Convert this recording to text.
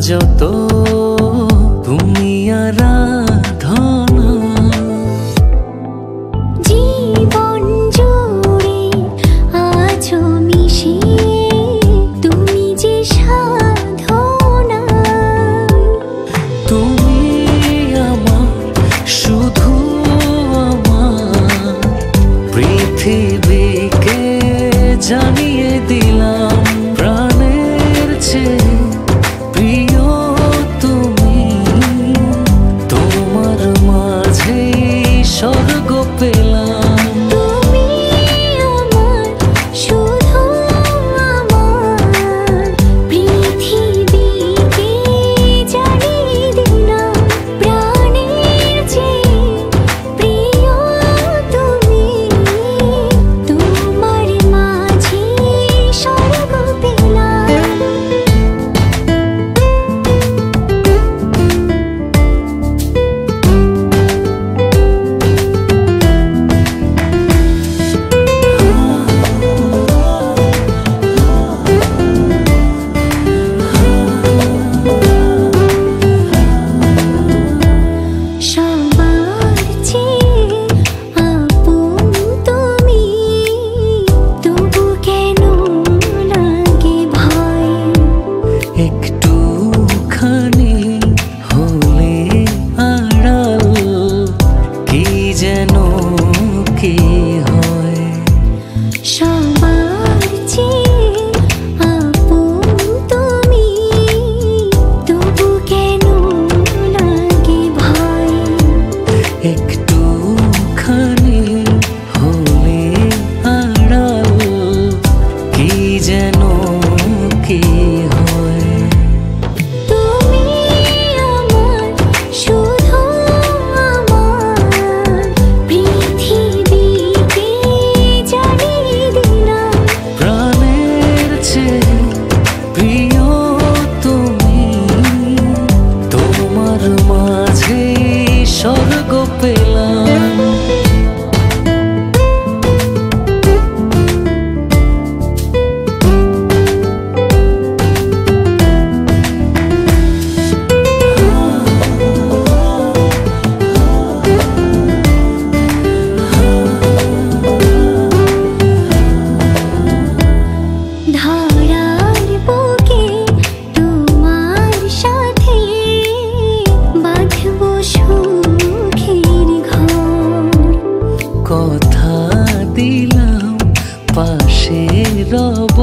যত তুমি আরাধনা। জীবন জুড়ে আছো মিশিয়ে তুমি যে সাধনা। তুমি আমার শুধু আমার পৃথিবীকে জানিয়ে দিলাম প্রাণের চেয়ে প্রিয় তুমি। তোমার মাঝে স্বর্গ পেলাম। তুমি আমার শুধু আমার পৃথিবীকে জানিয়ে দিলাম প্রাণের চেয়ে প্রিয় তুমি। তোমার মাঝে স্বর্গ পেলাম। সবার চেয়ে আপন তুমি, তবু কেন লাগে ভয়? একটুখানি হলে আড়াল কি যেন কি হয়। সবার চেয়ে আপন তুমি, তবু কেন লাগে ভয়? একটুখানি হলে আড়াল কি যেন কি হয়। তুমি আমার শুধু আমার পৃথিবীকে জানিয়ে দিলাম প্রাণের চেয়ে প্রিয় তুমি। তোমার মাঝে স্বর্গ পেলাম। ধরার বুকে তোমার সাথে বাঁধব সুখের ঘর। কথা দিলাম পাশে রব।